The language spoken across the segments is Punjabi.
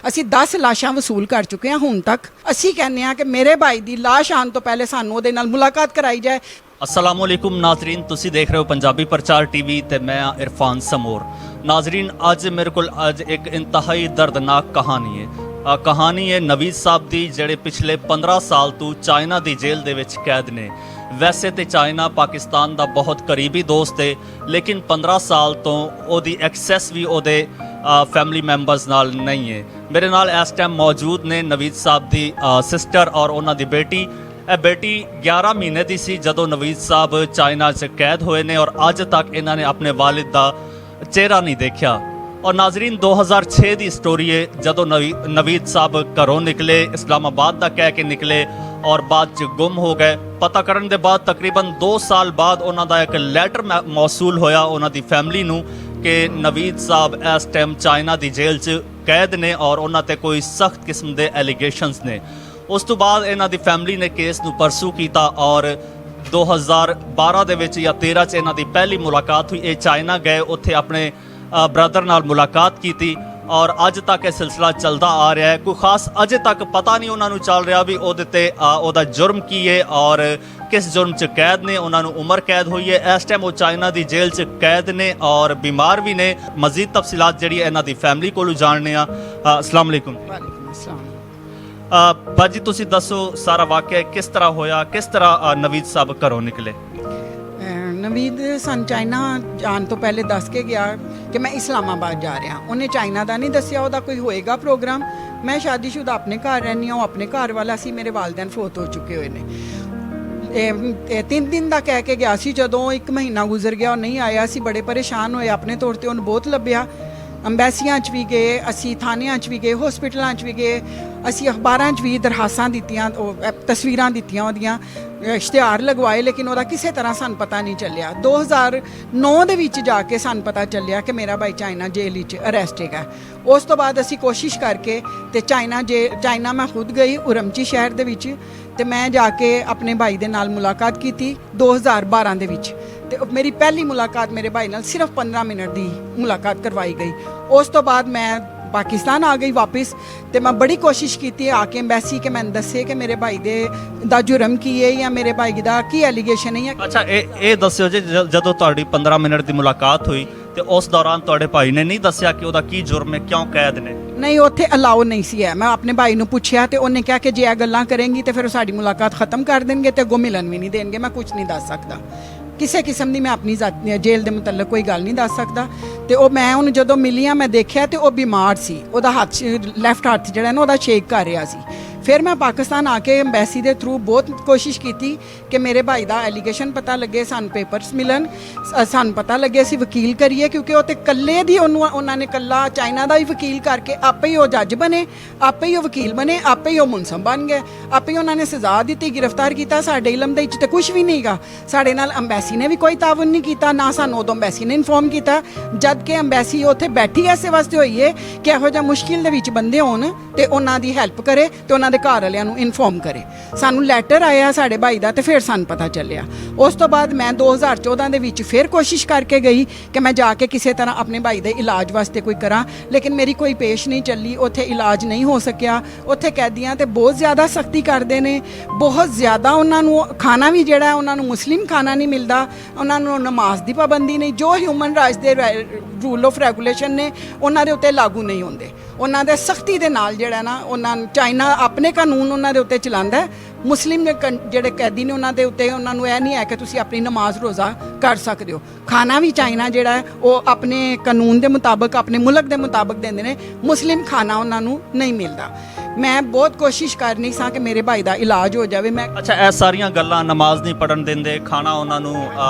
ਅਸੀਂ 10 ਲਾਸ਼ਾਂ ਵਸੂਲ ਕਰ ਚੁੱਕੇ ਹਾਂ ਹੁਣ ਤੱਕ। ਅਸੀਂ ਕਹਿੰਦੇ ਹਾਂ ਕਿ ਮੇਰੇ ਭਾਈ ਦੀ ਲਾਸ਼ ਆਉਣ ਤੋਂ ਪਹਿਲੇ ਸਾਨੂੰ ਉਹਦੇ ਨਾਲ ਮੁਲਾਕਾਤ ਕਰਾਈ ਜਾਏ। अस्सलाम वालेकुम नाजरीन, तुसी देख रहे हो पंजाबी प्रचार टीवी ते मैं इरफान समोर। नाजरीन, अज मेरे को अज एक इंतहाई दर्दनाक कहानी है। कहानी है नवीद साहब दी, जेड़े पिछले 15 साल तो चाइना दी जेल दे विच कैद ने। वैसे तो चाइना पाकिस्तान दा बहुत करीबी दोस्त है, लेकिन 15 साल तो ओदी एक्सैस भी ओदे फैमिली मैंबर्स नाल नहीं है। मेरे नाल इस टाइम मौजूद ने नवीद साहब दी सिस्टर और उन्हां दी बेटी। ਇਹ ਬੇਟੀ 11 ਮਹੀਨੇ ਦੀ ਸੀ ਜਦੋਂ ਨਵੀਦ ਸਾਹਿਬ ਚਾਈਨਾ 'ਚ ਕੈਦ ਹੋਏ ਨੇ ਔਰ ਅੱਜ ਤੱਕ ਇਹਨਾਂ ਨੇ ਆਪਣੇ ਵਾਲਿਦ ਦਾ ਚਿਹਰਾ ਨਹੀਂ ਦੇਖਿਆ। ਔਰ ਨਾਜ਼ਰੀਨ, 2006 ਦੀ ਸਟੋਰੀ ਹੈ ਜਦੋਂ ਨਵੀਦ ਸਾਹਿਬ ਘਰੋਂ ਨਿਕਲੇ, ਇਸਲਾਮਾਬਾਦ ਦਾ ਕਹਿ ਕੇ ਨਿਕਲੇ ਔਰ ਬਾਅਦ 'ਚ ਗੁੰਮ ਹੋ ਗਏ। ਪਤਾ ਕਰਨ ਦੇ ਬਾਅਦ ਤਕਰੀਬਨ 2 ਸਾਲ ਬਾਅਦ ਉਹਨਾਂ ਦਾ ਇੱਕ ਲੈਟਰ ਮੌਸੂਲ ਹੋਇਆ ਉਹਨਾਂ ਦੀ ਫੈਮਿਲੀ ਨੂੰ ਕਿ ਨਵੀਦ ਸਾਹਿਬ ਇਸ ਟਾਈਮ ਚਾਈਨਾ ਦੀ ਜੇਲ੍ਹ 'ਚ ਕੈਦ ਨੇ ਔਰ ਉਹਨਾਂ ਤੇ ਕੋਈ ਸਖਤ ਕਿਸਮ ਦੇ ਐਲੀਗੇਸ਼ਨਸ ਨੇ। ਉਸ ਤੋਂ ਬਾਅਦ ਇਹਨਾਂ ਦੀ ਫੈਮਿਲੀ ਨੇ ਕੇਸ ਨੂੰ ਪਰਸੂ ਕੀਤਾ ਔਰ 2012 ਦੇ ਵਿੱਚ ਜਾਂ 13 'ਚ ਇਹਨਾਂ ਦੀ ਪਹਿਲੀ ਮੁਲਾਕਾਤ ਹੋਈ। ਇਹ ਚਾਈਨਾ ਗਏ, ਉੱਥੇ ਆਪਣੇ ਬ੍ਰਦਰ ਨਾਲ ਮੁਲਾਕਾਤ ਕੀਤੀ ਔਰ ਅੱਜ ਤੱਕ ਇਹ ਸਿਲਸਿਲਾ ਚੱਲਦਾ ਆ ਰਿਹਾ ਹੈ। ਕੋਈ ਖਾਸ ਅਜੇ ਤੱਕ ਪਤਾ ਨਹੀਂ ਉਹਨਾਂ ਨੂੰ ਚੱਲ ਰਿਹਾ ਵੀ ਉਹਦੇ ਤੇ ਉਹਦਾ ਜੁਰਮ ਕੀ ਹੈ ਔਰ ਕਿਸ ਜੁਰਮ 'ਚ ਕੈਦ ਨੇ। ਉਹਨਾਂ ਨੂੰ ਉਮਰ ਕੈਦ ਹੋਈ ਹੈ। ਇਸ ਟਾਈਮ ਉਹ ਚਾਈਨਾ ਦੀ ਜੇਲ੍ਹ 'ਚ ਕੈਦ ਨੇ ਔਰ ਬਿਮਾਰ ਵੀ ਨੇ। ਮਜ਼ੀਦ ਤਫਸੀਲਾਤ ਜਿਹੜੀ ਇਹਨਾਂ ਦੀ ਫੈਮਿਲੀ ਕੋਲੋਂ ਜਾਣਨੇ ਆ। अस्सलाम वालेकुम। ਵਾਲੇਕੁਮ ਅਸਲਾਮ। भाजी तुसी दसो सारा वाकया किस तरह होया, किस तरह नवीद साहब घरों निकले? ਨਵੀਦ ਸਾਨੂੰ ਚਾਈਨਾ ਜਾਣ ਤੋਂ ਪਹਿਲੇ ਦੱਸ ਕੇ ਗਿਆ ਕਿ ਮੈਂ ਇਸਲਾਮਾਬਾਦ ਜਾ ਰਿਹਾ। ਉਹਨੇ ਚਾਈਨਾ ਦਾ ਨਹੀਂ ਦੱਸਿਆ ਉਹਦਾ ਕੋਈ ਹੋਏਗਾ ਪ੍ਰੋਗਰਾਮ। ਮੈਂ ਸ਼ਾਦੀशुदा ਆਪਣੇ ਘਰ ਰਹਿੰਦੀ ਹਾਂ, ਉਹ ਆਪਣੇ ਘਰ ਵਾਲਾ ਸੀ। ਮੇਰੇ ਵਾਲਿदैन ਫੌਤ ਹੋ ਚੁੱਕੇ ਹੋਏ ਨੇ। ਇਹ 3 ਦਿਨ ਦਾ ਕਹਿ ਕੇ ਗਿਆ ਸੀ। ਜਦੋਂ 1 ਮਹੀਨਾ ਗੁਜ਼ਰ ਗਿਆ ਉਹ ਨਹੀਂ ਆਇਆ, ਅਸੀਂ ਬੜੇ ਪਰੇਸ਼ਾਨ ਹੋਏ। ਆਪਣੇ ਤੌਰ ਤੇ ਉਹਨੂੰ ਬਹੁਤ ਲੱਭਿਆ। ਅੰਬੈਸੀਆਂ 'ਚ ਵੀ ਗਏ, ਅਸੀਂ ਥਾਣਿਆਂ 'ਚ ਵੀ ਗਏ, ਹਸਪੀਟਲਾਂ 'ਚ ਵੀ ਗਏ, ਅਸੀਂ ਅਖਬਾਰਾਂ 'ਚ ਵੀ ਦਰਖਾਸਤਾਂ ਦਿੱਤੀਆਂ, ਉਹ ਤਸਵੀਰਾਂ ਦਿੱਤੀਆਂ, ਉਹਦੀਆਂ ਇਸ਼ਤਿਹਾਰ ਲਗਵਾਏ, ਲੇਕਿਨ ਉਹਦਾ ਕਿਸੇ ਤਰ੍ਹਾਂ ਸਾਨੂੰ ਪਤਾ ਨਹੀਂ ਚੱਲਿਆ। 2009 ਦੇ ਵਿੱਚ ਜਾ ਕੇ ਸਾਨੂੰ ਪਤਾ ਚੱਲਿਆ ਕਿ ਮੇਰਾ ਭਾਈ ਚਾਈਨਾ ਜੇਲ੍ਹ ਵਿੱਚ ਅਰੈਸਟ ਹੈਗਾ। ਉਸ ਤੋਂ ਬਾਅਦ ਅਸੀਂ ਕੋਸ਼ਿਸ਼ ਕਰਕੇ ਤੇ ਚਾਈਨਾ ਮੈਂ ਖੁਦ ਗਈ ਉਰਮਚੀ ਸ਼ਹਿਰ ਦੇ ਵਿੱਚ, ਤੇ ਮੈਂ ਜਾ ਕੇ ਆਪਣੇ ਭਾਈ ਦੇ ਨਾਲ ਮੁਲਾਕਾਤ ਕੀਤੀ 2012 ਦੇ ਵਿੱਚ। ਤੇ ਮੇਰੀ ਪਹਿਲੀ ਮੁਲਾਕਾਤ ਮੇਰੇ ਭਾਈ ਨਾਲ ਸਿਰਫ 15 ਮਿੰਟ ਦੀ ਮੁਲਾਕਾਤ ਕਰਵਾਈ ਗਈ। ਉਸ ਤੋਂ ਬਾਅਦ ਮੈਂ ਪਾਕਿਸਤਾਨ ਆ ਗਈ ਵਾਪਸ, ਤੇ ਮੈਂ ਬੜੀ ਕੋਸ਼ਿਸ਼ ਕੀਤੀ ਆ ਕੇ ਐਮਬੈਸੀ ਕਿ ਮੈਨੂੰ ਦੱਸੇ ਕਿ ਮੇਰੇ ਭਾਈ ਦਾ ਜੁਰਮ ਕੀ ਹੈ ਜਾਂ ਮੇਰੇ ਭਾਈ ਦਾ ਕੀ ਐਲੀਗੇਸ਼ਨ ਹੈ। ਅੱਛਾ, ਇਹ ਦੱਸਿਓ ਜੀ, ਜਦੋਂ ਤੁਹਾਡੀ 15 ਮਿੰਟ ਦੀ ਮੁਲਾਕਾਤ ਹੋਈ ਤੇ ਉਸ ਦੌਰਾਨ ਤੁਹਾਡੇ ਭਾਈ ਨੇ ਨਹੀਂ ਦੱਸਿਆ ਕਿ ਉਹਦਾ ਕੀ ਜੁਰਮ ਹੈ, ਕਿਉਂ ਕੈਦ ਨੇ? ਨਹੀਂ, ਉੱਥੇ ਅਲਾਉ ਨਹੀਂ ਸੀ ਹੈ। ਮੈਂ ਆਪਣੇ ਭਾਈ ਨੂੰ ਪੁੱਛਿਆ ਤੇ ਉਹਨੇ ਕਿਹਾ ਕਿ ਜੇ ਇਹ ਗੱਲਾਂ ਕਰੇਂਗੀ ਤੇ ਫਿਰ ਉਹ ਸਾਡੀ ਮੁਲਾਕਾਤ ਖਤਮ ਕਰ ਦੇਣਗੇ ਤੇ ਅੱਗੋਂ ਮਿਲਣ ਵੀ ਨਹੀਂ ਦੇਣਗੇ। ਮੈਂ ਕੁਝ ਨਹੀਂ ਦੱਸ ਸਕਦਾ, ਕਿਸੇ ਕਿਸਮ ਦੀ ਮੈਂ ਆਪਣੀ ਜੇਲ੍ਹ ਦੇ ਮੁਤਲਕ ਕੋਈ ਗੱਲ ਨਹੀਂ ਦੱਸ ਸਕਦਾ। ਤੇ ਉਹ ਮੈਂ ਉਹਨੂੰ ਜਦੋਂ ਮਿਲੀ ਆ, ਮੈਂ ਦੇਖਿਆ ਤੇ ਉਹ ਬਿਮਾਰ ਸੀ। ਉਹਦਾ ਹੱਥ, ਲੈਫਟ ਹੱਥ ਜਿਹੜਾ ਨਾ ਉਹਦਾ ਸ਼ੇਕ ਕਰ ਰਿਹਾ ਸੀ। ਫਿਰ ਮੈਂ ਪਾਕਿਸਤਾਨ ਆ ਕੇ ਐਮਬੈਸੀ ਦੇ ਥਰੂ ਬਹੁਤ ਕੋਸ਼ਿਸ਼ ਕੀਤੀ ਕਿ ਮੇਰੇ ਭਾਈ ਦਾ ਐਲੀਗੇਸ਼ਨ ਪਤਾ ਲੱਗੇ, ਸਾਨੂੰ ਪੇਪਰਸ ਮਿਲਣ, ਸਾਨੂੰ ਪਤਾ ਲੱਗੇ, ਅਸੀਂ ਵਕੀਲ ਕਰੀਏ, ਕਿਉਂਕਿ ਉਹ ਤੇ ਇਕੱਲੇ ਦੀ ਉਹਨਾਂ ਨੇ ਇਕੱਲਾ ਚਾਈਨਾ ਦਾ ਹੀ ਵਕੀਲ ਕਰਕੇ ਆਪੇ ਹੀ ਉਹ ਜੱਜ ਬਣੇ, ਆਪੇ ਹੀ ਉਹ ਵਕੀਲ ਬਣੇ, ਆਪੇ ਹੀ ਉਹ ਮੁਨਸਬ ਬਣ ਗਏ, ਆਪੇ ਹੀ ਉਹਨਾਂ ਨੇ ਸਜ਼ਾ ਦਿੱਤੀ, ਗ੍ਰਿਫਤਾਰ ਕੀਤਾ। ਸਾਡੇ ਇਲਮ ਦੇ ਵਿੱਚ ਤੇ ਕੁਝ ਵੀ ਨਹੀਂਗਾ। ਸਾਡੇ ਨਾਲ ਐਮਬੈਸੀ ਨੇ ਵੀ ਕੋਈ ਤਾਵਨ ਨਹੀਂ ਕੀਤਾ, ਨਾ ਸਾਨੂੰ ਉਦੋਂ ਐਮਬੈਸੀ ਨੇ ਇਨਫੋਰਮ ਕੀਤਾ, ਜਦ ਕਿ ਐਮਬੈਸੀ ਉੱਥੇ ਬੈਠੀ ਐਸੇ ਵਾਸਤੇ ਹੋਈ ਹੈ ਕਿ ਇਹੋ ਜਿਹਾ ਮੁਸ਼ਕਿਲ ਦੇ ਵਿੱਚ ਬੰਦੇ ਹੋਣ ਤੇ ਉਹਨਾਂ ਦੀ ਹੈਲਪ ਕਰੇ ਤੇ ਉਹਨਾਂ ਦੇ ਘਰ ਵਾਲਿਆਂ ਨੂੰ ਇਨਫੋਰਮ ਕਰੇ। ਸਾਨੂੰ ਲੈਟਰ ਆਇਆ ਸਾਡੇ ਭਾਈ ਦਾ ਤੇ ਫਿਰ ਸਾਨੂੰ ਪਤਾ ਚੱਲਿਆ। ਉਸ ਤੋਂ ਬਾਅਦ ਮੈਂ 2014 ਦੇ ਵਿੱਚ ਫਿਰ ਕੋਸ਼ਿਸ਼ ਕਰਕੇ ਗਈ ਕਿ ਮੈਂ ਜਾ ਕੇ ਕਿਸੇ ਤਰ੍ਹਾਂ ਆਪਣੇ ਭਾਈ ਦੇ ਇਲਾਜ ਵਾਸਤੇ ਕੋਈ ਕਰਾਂ, ਲੇਕਿਨ ਮੇਰੀ ਕੋਈ ਪੇਸ਼ ਨਹੀਂ ਚੱਲੀ। ਉੱਥੇ ਇਲਾਜ ਨਹੀਂ ਹੋ ਸਕਿਆ। ਉੱਥੇ ਕੈਦੀਆਂ ਤੇ ਬਹੁਤ ਜ਼ਿਆਦਾ ਸਖਤੀ ਕਰਦੇ ਨੇ, ਬਹੁਤ ਜ਼ਿਆਦਾ। ਉਹਨਾਂ ਨੂੰ ਖਾਣਾ ਵੀ ਜਿਹੜਾ ਉਹਨਾਂ ਨੂੰ ਮੁਸਲਿਮ ਖਾਣਾ ਨਹੀਂ ਮਿਲਦਾ, ਉਹਨਾਂ ਨੂੰ ਨਮਾਜ਼ ਦੀ ਪਾਬੰਦੀ ਨਹੀਂ, ਜੋ ਹਿਊਮਨ ਰਾਈਟਸ ਦੇ ਰੂਲ ਆਫ ਰੈਗੂਲੇਸ਼ਨ ਨੇ ਉਹਨਾਂ ਦੇ ਉੱਤੇ ਲਾਗੂ ਨਹੀਂ ਹੁੰਦੇ। ਉਹਨਾਂ ਦੇ ਸਖਤੀ ਦੇ ਨਾਲ ਜਿਹੜਾ ਨਾ ਉਹਨਾਂ ਚਾਈਨਾ ਆਪਣੇ ਕਾਨੂੰਨ ਉਹਨਾਂ ਦੇ ਉੱਤੇ ਚਲਾਉਂਦਾ। ਮੁਸਲਿਮ ਜਿਹੜੇ ਕੈਦੀ ਨੇ ਉਹਨਾਂ ਦੇ ਉੱਤੇ ਉਹਨਾਂ ਨੂੰ ਇਹ ਨਹੀਂ ਹੈ ਕਿ ਤੁਸੀਂ ਆਪਣੀ ਨਮਾਜ਼ ਰੋਜ਼ਾ ਕਰ ਸਕਦੇ ਹੋ। ਖਾਣਾ ਵੀ ਚਾਈਨਾ ਜਿਹੜਾ ਹੈ ਉਹ ਆਪਣੇ ਕਾਨੂੰਨ ਦੇ ਮੁਤਾਬਕ, ਆਪਣੇ ਮੁਲਕ ਦੇ ਮੁਤਾਬਕ ਦਿੰਦੇ ਨੇ। ਮੁਸਲਿਮ ਖਾਣਾ ਉਹਨਾਂ ਨੂੰ ਨਹੀਂ ਮਿਲਦਾ। ਮੈਂ ਬਹੁਤ ਕੋਸ਼ਿਸ਼ ਕਰਨੀ ਸਾਂ ਕਿ ਮੇਰੇ ਭਾਈ ਦਾ ਇਲਾਜ ਹੋ ਜਾਵੇ। ਮੈਂ ਅੱਛਾ, ਇਹ ਸਾਰੀਆਂ ਗੱਲਾਂ, ਨਮਾਜ਼ ਨਹੀਂ ਪੜਨ ਦਿੰਦੇ, ਖਾਣਾ ਉਹਨਾਂ ਨੂੰ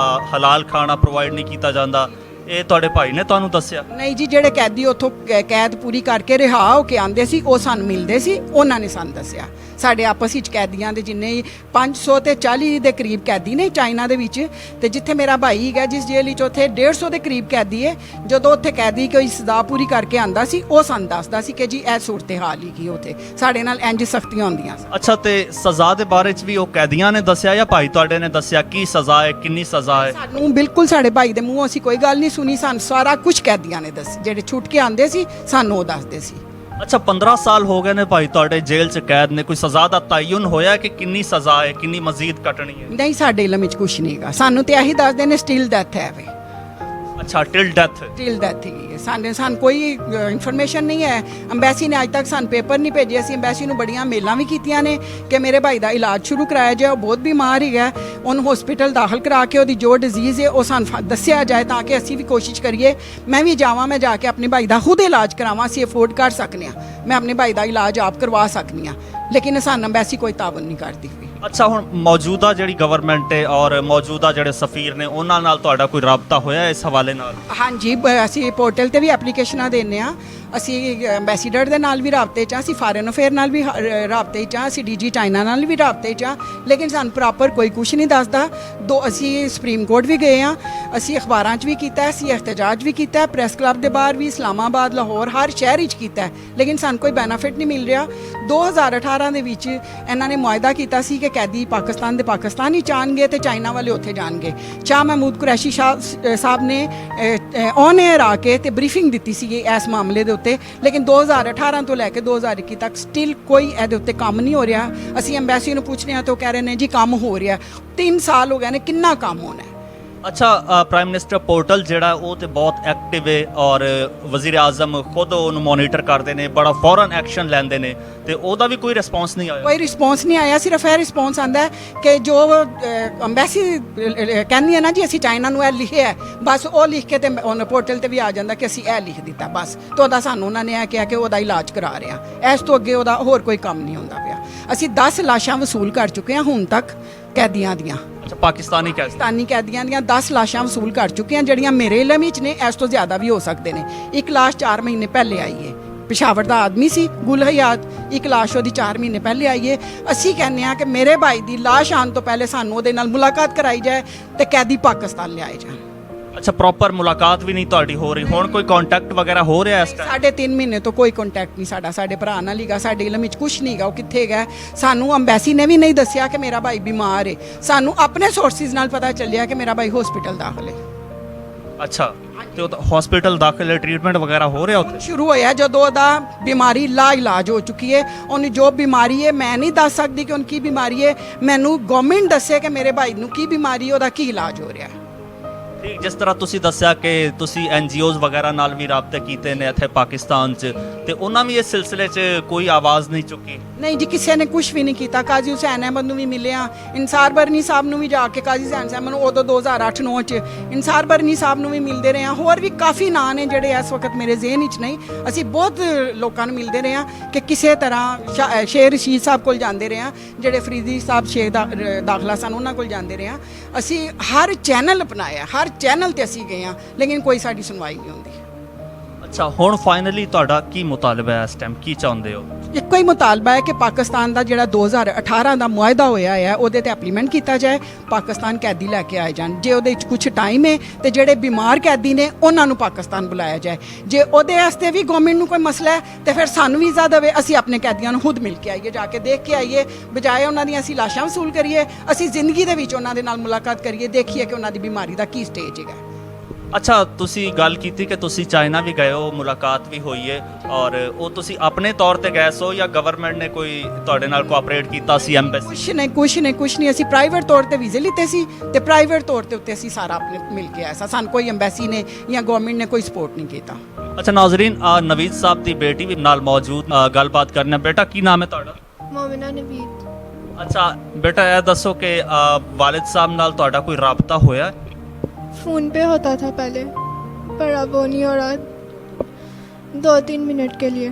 ਹਲਾਲ ਖਾਣਾ ਪ੍ਰੋਵਾਈਡ ਨਹੀਂ ਕੀਤਾ ਜਾਂਦਾ, ਇਹ ਤੁਹਾਡੇ ਭਾਈ ਨੇ ਤੁਹਾਨੂੰ ਦੱਸਿਆ? ਨਹੀਂ ਜੀ, ਜਿਹੜੇ ਕੈਦੀ ਉੱਥੋਂ ਕੈਦ ਪੂਰੀ ਕਰਕੇ ਰਿਹਾ ਹੋ ਕੇ ਆਉਂਦੇ ਸੀ ਉਹ ਸਾਨੂੰ ਮਿਲਦੇ ਸੀ, ਉਹਨਾਂ ਨੇ ਸਾਨੂੰ ਦੱਸਿਆ। ਸਾਡੇ ਆਪਸ ਵਿੱਚ ਕੈਦੀਆਂ ਦੇ ਜਿੰਨੇ 500 ਤੇ 40 ਦੇ ਕਰੀਬ ਕੈਦੀ ਨੇ ਚਾਈਨਾ ਦੇ ਵਿੱਚ, ਤੇ ਜਿੱਥੇ ਮੇਰਾ ਭਾਈ ਹੈਗਾ ਜਿਸ ਜੇਲ੍ਹ ਵਿੱਚ ਉੱਥੇ 150 ਦੇ ਕਰੀਬ ਕੈਦੀ ਹੈ। ਜਦੋਂ ਉੱਥੇ ਕੈਦੀ ਕੋਈ ਸਜ਼ਾ ਪੂਰੀ ਕਰਕੇ ਆਂਦਾ ਸੀ ਉਹ ਸਾਨੂੰ ਦੱਸਦਾ ਸੀ ਕਿ ਜੀ ਇਹ ਸੂਰਤ ਹਾਲ ਹੀ ਕੀ ਉੱਥੇ ਸਾਡੇ ਨਾਲ ਇੰਜ ਸਖਤੀਆਂ ਹੁੰਦੀਆਂ ਸੀ। ਅੱਛਾ, ਤੇ ਸਜ਼ਾ ਦੇ ਬਾਰੇ 'ਚ ਵੀ ਉਹ ਕੈਦੀਆਂ ਨੇ ਦੱਸਿਆ ਜਾਂ ਭਾਈ ਤੁਹਾਡੇ ਨੇ ਦੱਸਿਆ ਕੀ ਸਜ਼ਾ ਹੈ, ਕਿੰਨੀ ਸਜ਼ਾ ਹੈ? ਸਾਨੂੰ ਬਿਲਕੁਲ ਸਾਡੇ ਭਾਈ ਦੇ ਮੂੰਹੋਂ ਅਸੀਂ ਕੋਈ ਗੱਲ ਨਹੀਂ ਸੁਣੀ। ਸਾਨੂੰ ਸਾਰਾ ਕੁਝ ਕੈਦੀਆਂ ਨੇ ਦੱਸ, ਜਿਹੜੇ ਛੁੱਟ ਕੇ ਆਂਦੇ ਸੀ ਸਾਨੂੰ ਉਹ ਦੱਸਦੇ ਸੀ। ਅੱਛਾ 15 ਸਾਲ ਹੋ ਗਏ ਨੇ ਭਾਈ ਤੁਹਾਡੇ ਜੇਲ੍ਹ 'ਚ ਕੈਦ ਨੇ, ਕੋਈ ਸਜ਼ਾ ਦਾ ਤਾਯੁਨ ਹੋਇਆ ਕਿ ਕਿੰਨੀ ਸਜ਼ਾ ਹੈ, ਕਿੰਨੀ ਮਜ਼ੀਦ ਕੱਟਣੀ ਹੈ? ਨਹੀਂ, ਸਾਡੇ ਇਲਮ ਵਿੱਚ ਕੁਛ ਨਹੀਂਗਾ। ਸਾਨੂੰ ਤੇ ਇਹੀ ਦੱਸਦੇ ਨੇ ਸਟਿਲ ਡੈਥ ਹੈ ਵੇ। ਅੱਛਾ ਟਿਲ ਡੈਥ। ਸਟਿਲ ਡੈਥ ਹੀ ਹੈ। ਸਾਨੂੰ ਕੋਈ ਇਨਫੋਰਮੇਸ਼ਨ ਨਹੀਂ ਹੈ। ਅੰਬੈਸੀ ਨੇ ਅੱਜ ਤੱਕ ਸਾਨੂੰ ਪੇਪਰ ਨਹੀਂ ਭੇਜੇ। ਅਸੀਂ ਅੰਬੈਸੀ ਨੂੰ ਬੜੀਆਂ ਮੇਲਾਂ ਵੀ ਕੀਤੀਆਂ ਨੇ ਕਿ ਮੇਰੇ ਭਾਈ ਦਾ ਇਲਾਜ ਸ਼ੁਰੂ ਕਰਾਇਆ ਜਾਏ, ਉਹ ਬਹੁਤ ਬਿਮਾਰ ਹੈਗਾ, ਉਹਨੂੰ ਹਸਪੀਟਲ ਦਾਖਲ ਕਰਾ ਕੇ ਉਹਦੀ ਜੋ ਡਿਜ਼ੀਜ਼ ਹੈ ਉਹ ਸਾਨੂੰ ਦੱਸਿਆ ਜਾਏ ਤਾਂ ਕਿ ਅਸੀਂ ਵੀ ਕੋਸ਼ਿਸ਼ ਕਰੀਏ। ਮੈਂ ਵੀ ਜਾਵਾਂ, ਮੈਂ ਜਾ ਕੇ ਆਪਣੇ ਭਾਈ ਦਾ ਖੁਦ ਇਲਾਜ ਕਰਾਵਾਂ। ਅਸੀਂ ਅਫੋਰਡ ਕਰ ਸਕਨੇ ਹਾਂ, ਮੈਂ ਆਪਣੇ ਭਾਈ ਦਾ ਇਲਾਜ ਆਪ ਕਰਵਾ ਸਕਨੀ ਹਾਂ, ਲੇਕਿਨ ਸਾਨੂੰ ਅੰਬੈਸੀ ਕੋਈ ਤਾਵਨ ਨਹੀਂ ਕਰਦੀ ਪਈ। ਅੱਛਾ ਹੁਣ ਮੌਜੂਦਾ ਜਿਹੜੀ ਗਵਰਨਮੈਂਟ ਹੈ ਔਰ ਮੌਜੂਦਾ ਜਿਹੜੇ ਸਫੀਰ ਨੇ ਉਹਨਾਂ ਨਾਲ ਤੁਹਾਡਾ ਕੋਈ ਰਾਬਤਾ ਹੋਇਆ ਇਸ ਹਵਾਲੇ ਨਾਲ? ਹਾਂਜੀ, ਅਸੀਂ ਪੋਰਟਲ ਤੇ ਵੀ ਐਪਲੀਕੇਸ਼ਨਾਂ ਦਿੰਦੇ ਹਾਂ। ਅਸੀਂ ਐਂਬੈਸੀਡਰ ਦੇ ਨਾਲ ਵੀ ਰਾਬਤੇ 'ਚ ਹਾਂ, ਅਸੀਂ ਫਾਰਨ ਅਫੇਅਰ ਨਾਲ ਵੀ ਰਾਬਤੇ 'ਚ ਹਾਂ, ਅਸੀਂ ਡੀਜੀ ਚਾਈਨਾ ਨਾਲ ਵੀ ਰਾਬਤੇ 'ਚ ਹਾਂ, ਲੇਕਿਨ ਸਾਨੂੰ ਪ੍ਰੋਪਰ ਕੋਈ ਕੁਝ ਨਹੀਂ ਦੱਸਦਾ। ਅਸੀਂ ਸੁਪਰੀਮ ਕੋਰਟ ਵੀ ਗਏ ਹਾਂ, ਅਸੀਂ ਅਖਬਾਰਾਂ 'ਚ ਵੀ ਕੀਤਾ, ਅਸੀਂ ਇhtਜਾਜ ਵੀ ਕੀਤਾ, ਪ੍ਰੈਸ ਕਲੱਬ ਦੇ ਬਾਹਰ ਵੀ, ਇਸਲਾਮਾਬਾਦ, ਲਾਹੌਰ, ਹਰ ਸ਼ਹਿਰ 'ਚ ਕੀਤਾ, ਲੇਕਿਨ ਸਾਨੂੰ ਕੋਈ ਬੈਨੀਫਿਟ ਨਹੀਂ ਮਿਲ ਰਿਹਾ। 2018 ਦੇ ਵਿੱਚ ਇਹਨਾਂ ਨੇ ਮੁਆਇਦਾ ਕੀਤਾ ਸੀ ਕਿ ਕੈਦੀ ਪਾਕਿਸਤਾਨ ਦੇ ਪਾਕਿਸਤਾਨ ਹੀ ਜਾਣਗੇ ਤੇ ਚਾਈਨਾ ਵਾਲੇ ਉੱਥੇ ਜਾਣਗੇ। ਸ਼ਾਹ ਮਹਿਮੂਦ ਕੁਰੈਸ਼ੀ ਸਾਹਿਬ ਨੇ ਔਨ 에ਅਰ ਆ ਕੇ ਤੇ ਬਰੀਫਿੰਗ ਦਿੱਤੀ ਸੀ ਇਸ ਮਾਮਲੇ ਦੇ ਉੱਤੇ, ਲੇਕਿਨ 2018 ਤੋਂ ਲੈ ਕੇ 2021 ਤੱਕ ਸਟਿਲ ਕੋਈ ਇਹਦੇ ਉੱਤੇ ਕੰਮ ਨਹੀਂ ਹੋ ਰਿਹਾ। ਅਸੀਂ ਐਂਬੈਸੀ ਨੂੰ ਪੁੱਛਦੇ ਹਾਂ ਤਾਂ ਉਹ ਕਹਿ ਰਹੇ ਨੇ ਜੀ ਕੰਮ ਹੋ ਰਿਹਾ। 3 ਸਾਲ ਹੋ ਗਏ ਨੇ, ਕਿੰਨਾ ਕੰਮ ਹੋਣਾ ਹੈ? ਅੱਛਾ ਪ੍ਰਾਈਮ ਮਿਨਿਸਟਰ ਪੋਰਟਲ ਜਿਹੜਾ ਉਹ ਤੇ ਬਹੁਤ ਐਕਟਿਵ ਹੈ ਔਰ ਵਜ਼ੀਰ ਆਜ਼ਮ ਖੁਦ ਉਹਨੂੰ ਮੋਨੀਟਰ ਕਰਦੇ ਨੇ, ਬੜਾ ਫੌਰਨ ਐਕਸ਼ਨ ਲੈਂਦੇ ਨੇ, ਤੇ ਉਹਦਾ ਵੀ ਕੋਈ ਰਿਸਪੌਂਸ ਨਹੀਂ ਆਇਆ? ਕੋਈ ਰਿਸਪੌਂਸ ਨਹੀਂ ਆਇਆ। ਸਿਰਫ ਇਹ ਰਿਸਪੌਂਸ ਆਉਂਦਾ ਹੈ ਕਿ ਜੋ ਅੰਬੈਸੀ ਕਹਿੰਦੀ ਹੈ ਨਾ ਜੀ ਅਸੀਂ ਚਾਈਨਾ ਨੂੰ ਇਹ ਲਿਖਿਆ, ਬਸ ਉਹ ਲਿਖ ਕੇ ਤੇ ਉਹਨੇ ਪੋਰਟਲ ਤੇ ਵੀ ਆ ਜਾਂਦਾ ਕਿ ਅਸੀਂ ਇਹ ਲਿਖ ਦਿੱਤਾ, ਬਸ ਤੇ ਉਹਦਾ ਸਾਨੂੰ ਉਹਨਾਂ ਨੇ ਇਹ ਕਿਹਾ ਕਿ ਉਹਦਾ ਇਲਾਜ ਕਰਾ ਰਹੇ ਹਾਂ। ਇਸ ਤੋਂ ਅੱਗੇ ਉਹਦਾ ਹੋਰ ਕੋਈ ਕੰਮ ਨਹੀਂ ਹੁੰਦਾ ਪਿਆ। ਅਸੀਂ 10 ਲਾਸ਼ਾਂ ਵਸੂਲ ਕਰ ਚੁੱਕੇ ਹਾਂ ਹੁਣ ਤੱਕ ਕੈਦੀਆਂ ਦੀਆਂ। ਅੱਛਾ ਪਾਕਿਸਤਾਨੀ ਕੈਦੀਆਂ ਦੀਆਂ 10 ਲਾਸ਼ਾਂ ਵਸੂਲ ਕਰ ਚੁੱਕੇ ਹਾਂ, ਜਿਹੜੀਆਂ ਮੇਰੇ ਇਲਮ ਵਿੱਚ ਨੇ। ਇਸ ਤੋਂ ਜ਼ਿਆਦਾ ਵੀ ਹੋ ਸਕਦੇ ਨੇ। ਇੱਕ ਲਾਸ਼ 4 ਮਹੀਨੇ ਪਹਿਲੇ ਆਈ ਹੈ, ਪਿਸ਼ਾਵਰ ਦਾ ਆਦਮੀ ਸੀ ਗੁਲ ਹਯਾਤ, ਇੱਕ ਲਾਸ਼ ਉਹਦੀ 4 ਮਹੀਨੇ ਪਹਿਲੇ ਆਈ ਹੈ। ਅਸੀਂ ਕਹਿੰਦੇ ਹਾਂ ਕਿ ਮੇਰੇ ਭਾਈ ਦੀ ਲਾਸ਼ ਆਉਣ ਤੋਂ ਪਹਿਲੇ ਸਾਨੂੰ ਉਹਦੇ ਨਾਲ ਮੁਲਾਕਾਤ ਕਰਾਈ ਜਾਏ ਤੇ ਕੈਦੀ ਪਾਕਿਸਤਾਨ ਲਿਆਏ ਜਾਣ। ਅੱਛਾ ਪ੍ਰੋਪਰ ਮੁਲਾਕਾਤ ਵੀ ਨਹੀਂ ਤੁਹਾਡੀ ਹੋ ਰਹੀ? ਹੁਣ ਕੋਈ ਕੰਟੈਕਟ ਵਗੈਰਾ ਹੋ ਰਿਹਾ ਇਸ ਟਾਈਮ? 3.5 ਮਹੀਨੇ ਤੋਂ ਕੋਈ ਕੰਟੈਕਟ ਨਹੀਂ ਸਾਡਾ। ਸਾਡੇ ਭਰਾ ਨਾਲ ਹੀਗਾ, ਸਾਡੇ ਇਲਮ ਵਿੱਚ ਕੁਝ ਨਹੀਂਗਾ। ਉਹ ਕਿੱਥੇ ਗਿਆ ਸਾਨੂੰ ਅੰਬੈਸੀ ਨੇ ਵੀ ਨਹੀਂ ਦੱਸਿਆ ਕਿ ਮੇਰਾ ਭਾਈ ਬਿਮਾਰ ਹੈ। ਸਾਨੂੰ ਆਪਣੇ ਸੋਰਸਿਸ ਨਾਲ ਪਤਾ ਚੱਲਿਆ ਕਿ ਮੇਰਾ ਭਾਈ ਹਸਪੀਟਲ ਦਾਖਲ ਹੈ। ਅੱਛਾ ਤੇ ਉਹ ਹਸਪੀਟਲ ਦਾਖਲ ਹੈ, ਟ੍ਰੀਟਮੈਂਟ ਵਗੈਰਾ ਹੋ ਰਿਹਾ ਉੱਥੇ? ਸ਼ੁਰੂ ਹੋਇਆ ਜਦੋਂ ਉਹਦਾ ਬਿਮਾਰੀ ਲਾ ਇਲਾਜ ਹੋ ਚੁੱਕੀ ਹੈ। ਉਹਨੂੰ ਜੋ ਬਿਮਾਰੀ ਹੈ ਮੈਂ ਨਹੀਂ ਦੱਸ ਸਕਦੀ ਕਿ ਉਹਨੂੰ ਕੀ ਬਿਮਾਰੀ ਹੈ। ਮੈਨੂੰ ਗਵਰਨਮੈਂਟ ਦੱਸੇ ਕਿ ਮੇਰੇ ਭਾਈ ਨੂੰ ਕੀ ਬਿਮਾਰੀ ਹੈ, ਉਹਦਾ ਕੀ ਇਲਾਜ ਹੋ ਰਿਹਾ ਹੈ। ਠੀਕ, ਜਿਸ ਤਰ੍ਹਾਂ ਤੁਸੀਂ ਦੱਸਿਆ ਕਿ ਤੁਸੀਂ NGOs ਵਗੈਰਾ ਨਾਲ ਵੀ ਰਾਬਤੇ ਕੀਤੇ ਨੇ ਇੱਥੇ ਪਾਕਿਸਤਾਨ 'ਚ, ਤੇ ਉਹਨਾਂ ਵੀ ਇਸ ਸਿਲਸਿਲੇ 'ਚ ਕੋਈ ਆਵਾਜ਼ ਨਹੀਂ ਚੁੱਕੀ? ਨਹੀਂ ਜੀ, ਕਿਸੇ ਨੇ ਕੁਝ ਵੀ ਨਹੀਂ ਕੀਤਾ। ਕਾਜ਼ੀ ਹੁਸੈਨ ਅਹਿਮਦ ਨੂੰ ਵੀ ਮਿਲਿਆ, ਇਨਸਾਰ ਬਰਨੀ ਸਾਹਿਬ ਨੂੰ ਵੀ ਜਾ ਕੇ, ਕਾਜ਼ੀ ਹੁਸੈਨ ਸਾਹਿਬ ਨੂੰ ਉਦੋਂ 2008-9 'ਚ ਇਨਸਾਰ ਬਰਨੀ ਸਾਹਿਬ ਨੂੰ ਵੀ ਮਿਲਦੇ ਰਹੇ ਹਾਂ। ਹੋਰ ਵੀ ਕਾਫੀ ਨਾਂ ਨੇ ਜਿਹੜੇ ਇਸ ਵਕਤ ਮੇਰੇ ਜ਼ਿਹਨ ਵਿੱਚ ਨਹੀਂ। ਅਸੀਂ ਬਹੁਤ ਲੋਕਾਂ ਨੂੰ ਮਿਲਦੇ ਰਹੇ ਹਾਂ ਕਿ ਕਿਸੇ ਤਰ੍ਹਾਂ ਸ਼ੇਰ ਰਸ਼ੀਦ ਸਾਹਿਬ ਕੋਲ ਜਾਂਦੇ ਰਹੇ ਹਾਂ, ਜਿਹੜੇ ਫਰੀਦੀ ਸਾਹਿਬ ਸ਼ੇਖ ਦਾ ਦਾਖਲਾ ਸਨ, ਉਹਨਾਂ ਕੋਲ ਜਾਂਦੇ ਰਹੇ ਹਾਂ। ਅਸੀਂ ਹਰ ਚੈਨਲ ਅਪਣਾਇਆ, ਹਰ ਚੈਨਲ ਤੇ ਅਸੀਂ ਗਏ ਹਾਂ, ਲੇਕਿਨ ਕੋਈ ਸਾਡੀ ਸੁਣਵਾਈ ਨਹੀਂ ਹੁੰਦੀ। ਅੱਛਾ ਹੁਣ ਫਾਈਨਲੀ ਤੁਹਾਡਾ ਕੀ ਮੁਤਾਲਬਾ ਹੈ ਇਸ ਟਾਈਮ, ਕੀ ਚਾਹੁੰਦੇ ਹੋ? ਇੱਕੋ ਹੀ ਮੁਤਾਲਬਾ ਹੈ ਕਿ ਪਾਕਿਸਤਾਨ ਦਾ ਜਿਹੜਾ 2018 ਦਾ ਮੁਆਇਦਾ ਹੋਇਆ ਹੈ ਉਹਦੇ ਤੇ ਐਪਲੀਮੈਂਟ ਕੀਤਾ ਜਾਏ, ਪਾਕਿਸਤਾਨ ਕੈਦੀ ਲੈ ਕੇ ਆਏ ਜਾਣ। ਜੇ ਉਹਦੇ ਵਿੱਚ ਕੁਝ ਟਾਈਮ ਹੈ ਤੇ ਜਿਹੜੇ ਬਿਮਾਰ ਕੈਦੀ ਨੇ ਉਹਨਾਂ ਨੂੰ ਪਾਕਿਸਤਾਨ ਬੁਲਾਇਆ ਜਾਏ। ਜੇ ਉਹਦੇ ਵਾਸਤੇ ਵੀ ਗਵਰਨਮੈਂਟ ਨੂੰ ਕੋਈ ਮਸਲਾ ਹੈ ਤੇ ਫਿਰ ਸਾਨੂੰ ਵੀਜ਼ਾ ਦੇਵੇ, ਅਸੀਂ ਆਪਣੇ ਕੈਦੀਆਂ ਨੂੰ ਖੁਦ ਮਿਲ ਕੇ ਆਈਏ, ਜਾ ਕੇ ਦੇਖ ਕੇ ਆਈਏ, ਬਜਾਏ ਉਹਨਾਂ ਦੀਆਂ ਅਸੀਂ ਲਾਸ਼ਾਂ ਵਸੂਲ ਕਰੀਏ। ਅਸੀਂ ਜ਼ਿੰਦਗੀ ਦੇ ਵਿੱਚ ਉਹਨਾਂ ਦੇ ਨਾਲ ਮੁਲਾਕਾਤ ਕਰੀਏ, ਦੇਖੀਏ ਕਿ ਉਹਨਾਂ ਦੀ ਬਿਮਾਰੀ ਦਾ ਕੀ ਸਟੇਜ ਹੈਗਾ। ਅੱਛਾ ਤੁਸੀਂ ਗੱਲ ਕੀਤੀ ਕਿ ਤੁਸੀਂ ਚਾਈਨਾ ਵੀ ਗਏ ਹੋ, ਮੁਲਾਕਾਤ ਵੀ ਹੋਈ ਹੈ, ਔਰ ਉਹ ਤੁਸੀਂ ਆਪਣੇ ਤੌਰ ਤੇ ਗਏ ਸੋ ਜਾਂ ਗਵਰਨਮੈਂਟ ਨੇ ਕੋਈ ਤੁਹਾਡੇ ਨਾਲ ਕੋਆਪਰੇਟ ਕੀਤਾ ਸੀ ਐਮਬੈਸੀ? ਕੁਛ ਨਹੀਂ। ਅਸੀਂ ਪ੍ਰਾਈਵੇਟ ਤੌਰ ਤੇ ਵੀਜ਼ੇ ਲਿੱਤੇ ਸੀ ਤੇ ਪ੍ਰਾਈਵੇਟ ਤੌਰ ਤੇ ਉੱਤੇ ਅਸੀਂ ਸਾਰਾ ਆਪਣੇ ਮਿਲ ਕੇ ਆਇਆ। ਸਾਨੂੰ ਕੋਈ ਐਮਬੈਸੀ ਨੇ ਜਾਂ ਗਵਰਨਮੈਂਟ ਨੇ ਕੋਈ ਸਪੋਰਟ ਨਹੀਂ ਕੀਤਾ। ਅੱਛਾ ਨਾਜ਼ਰੀਨ, ਨਵੀਦ ਸਾਹਿਬ ਦੀ ਬੇਟੀ ਵੀ ਨਾਲ ਮੌਜੂਦ, ਗੱਲਬਾਤ ਕਰਨਾ। ਬੇਟਾ ਕੀ ਨਾਮ ਹੈ ਤੁਹਾਡਾ? ਮੋਮਿਨਾ ਨਵੀਦ। ਅੱਛਾ ਬੇਟਾ ਇਹ ਦੱਸੋ ਕਿ ਵਾਲਿਦ ਸਾਹਿਬ ਨਾਲ ਤੁਹਾਡਾ ਕੋਈ ਰਾਬਤਾ ਹੋਇਆ? फ़ोन पे होता था पहले, पर अब वो नहीं हो रहा। 2-3 मिनट के लिए।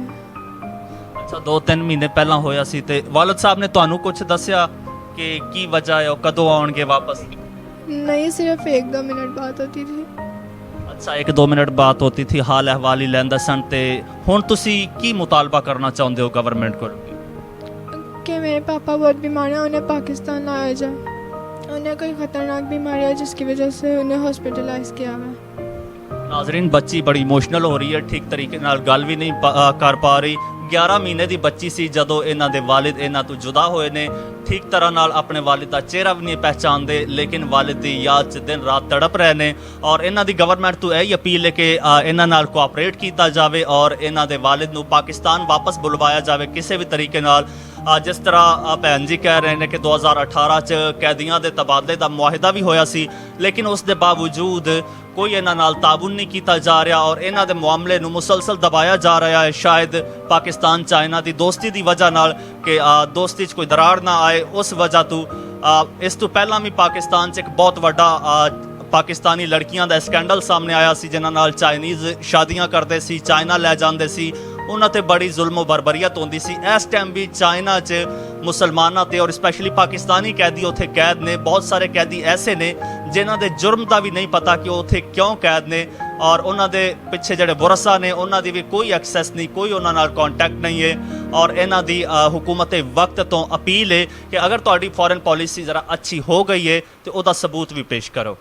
ਅੱਛਾ 2-3 ਮਹੀਨੇ ਪਹਿਲਾਂ ਹੋਇਆ ਸੀ ਤੇ ਵਾਲਿਦ ਸਾਹਿਬ ਨੇ ਤੁਹਾਨੂੰ ਕੁਝ ਦੱਸਿਆ ਕਿ ਕੀ ਵਜ੍ਹਾ ਹੈ, ਉਹ ਕਦੋਂ ਆਉਣਗੇ ਵਾਪਸ? नहीं, सिर्फ 1-2 मिनट बात होती थी। ਅੱਛਾ 1-2 ਮਿੰਟ ਬਾਤ ਹੁੰਦੀ ਸੀ, ਹਾਲ ਅਹਿਵਾਲ ਹੀ ਲੈਂਦਾ ਸਨ। ਤੇ ਹੁਣ ਤੁਸੀਂ ਕੀ ਮੁਤਾਲਬਾ ਕਰਨਾ ਚਾਹੁੰਦੇ ਹੋ ਗਵਰਨਮੈਂਟ ਕੋਲ? कि मेरे पापा बहुत बीमार हैं, उन्हें पाकिस्तान लाया जाए। उन्हें कोई ख़तरनाक बीमारी है जिसकी वजह से उन्हें हॉस्पिटलाइज किया हुआ है। नाजरीन बच्ची बड़ी इमोशनल हो रही है, ठीक तरीके नाल गल भी नहीं कर पा रही। 11 ਮਹੀਨੇ ਦੀ ਬੱਚੀ ਸੀ ਜਦੋਂ ਇਹਨਾਂ ਦੇ ਵਾਲਿਦ ਇਹਨਾਂ ਤੋਂ ਜੁਦਾ ਹੋਏ ਨੇ। ਠੀਕ ਤਰ੍ਹਾਂ ਨਾਲ ਆਪਣੇ ਵਾਲਿਦ ਦਾ ਚਿਹਰਾ ਵੀ ਨਹੀਂ ਪਹਿਚਾਣਦੇ, ਲੇਕਿਨ ਵਾਲਿਦ ਦੀ ਯਾਦ 'ਚ ਦਿਨ ਰਾਤ ਤੜਪ ਰਹੇ ਨੇ। ਔਰ ਇਹਨਾਂ ਦੀ ਗਵਰਨਮੈਂਟ ਤੋਂ ਇਹ ਅਪੀਲ ਹੈ ਕਿ ਇਹਨਾਂ ਨਾਲ ਕੋਆਪਰੇਟ ਕੀਤਾ ਜਾਵੇ ਔਰ ਇਹਨਾਂ ਦੇ ਵਾਲਿਦ ਨੂੰ ਪਾਕਿਸਤਾਨ ਵਾਪਸ ਬੁਲਵਾਇਆ ਜਾਵੇ ਕਿਸੇ ਵੀ ਤਰੀਕੇ ਨਾਲ। ਜਿਸ ਤਰ੍ਹਾਂ ਭੈਣ ਜੀ ਕਹਿ ਰਹੇ ਨੇ ਕਿ 2018 'ਚ ਕੈਦੀਆਂ ਦੇ ਤਬਾਦਲੇ ਦਾ ਮੁਆਹਿਦਾ ਵੀ ਹੋਇਆ ਸੀ, ਲੇਕਿਨ ਉਸ ਦੇ ਬਾਵਜੂਦ ਕੋਈ ਇਹਨਾਂ ਨਾਲ ਤਾਬੂਨ ਨਹੀਂ ਕੀਤਾ ਜਾ ਰਿਹਾ ਔਰ ਇਹਨਾਂ ਦੇ ਮਾਮਲੇ ਨੂੰ ਮੁਸਲਸਲ ਦਬਾਇਆ ਜਾ ਰਿਹਾ ਹੈ। ਸ਼ਾਇਦ ਪਾਕਿਸਤਾਨ ਚਾਈਨਾ ਦੀ ਦੋਸਤੀ ਦੀ ਵਜ੍ਹਾ ਨਾਲ ਕਿ ਦੋਸਤੀ 'ਚ ਕੋਈ ਦਰਾਰ ਨਾ ਆਏ, ਉਸ ਵਜ੍ਹਾ ਤੋਂ ਇਸ ਤੋਂ ਪਹਿਲਾਂ ਵੀ ਪਾਕਿਸਤਾਨ 'ਚ ਇੱਕ ਬਹੁਤ ਵੱਡਾ ਪਾਕਿਸਤਾਨੀ ਲੜਕੀਆਂ ਦਾ ਸਕੈਂਡਲ ਸਾਹਮਣੇ ਆਇਆ ਸੀ ਜਿਨ੍ਹਾਂ ਨਾਲ ਚਾਈਨੀਜ਼ ਸ਼ਾਦੀਆਂ ਕਰਦੇ ਸੀ, ਚਾਈਨਾ ਲੈ ਜਾਂਦੇ ਸੀ, ਉਹਨਾਂ ਤੇ ਬੜੀ ਜ਼ੁਲਮ ਬਰਬਰੀਅਤ ਹੁੰਦੀ ਸੀ। ਇਸ ਟਾਈਮ ਵੀ ਚਾਈਨਾ 'ਚ ਮੁਸਲਮਾਨਾਂ ਤੇ ਔਰ ਸਪੈਸ਼ਲੀ ਪਾਕਿਸਤਾਨੀ ਕੈਦੀ ਉੱਥੇ ਕੈਦ ਨੇ। ਬਹੁਤ ਸਾਰੇ ਕੈਦੀ ਐਸੇ ਨੇ ਜਿਨ੍ਹਾਂ ਦੇ ਜੁਰਮ ਦਾ ਵੀ ਨਹੀਂ ਪਤਾ ਕਿ ਉਹ ਉੱਥੇ ਕਿਉਂ ਕੈਦ ਨੇ ਔਰ ਉਹਨਾਂ ਦੇ ਪਿੱਛੇ ਜਿਹੜੇ ਵਰਸਾ ਨੇ ਉਹਨਾਂ ਦੀ ਵੀ ਕੋਈ ਐਕਸੈਸ ਨਹੀਂ, ਕੋਈ ਉਹਨਾਂ ਨਾਲ ਕੰਟੈਕਟ ਨਹੀਂ ਹੈ। ਔਰ ਇਹਨਾਂ ਦੀ ਹੁਕੂਮਤ ਵਕਤ ਤੋਂ ਅਪੀਲ ਹੈ ਕਿ ਅਗਰ ਤੁਹਾਡੀ ਫੋਰਨ ਪਾਲਿਸੀ ਜ਼ਰਾ ਅੱਛੀ ਹੋ ਗਈ ਹੈ ਤੇ ਉਹਦਾ ਸਬੂਤ ਵੀ ਪੇਸ਼ ਕਰੋ।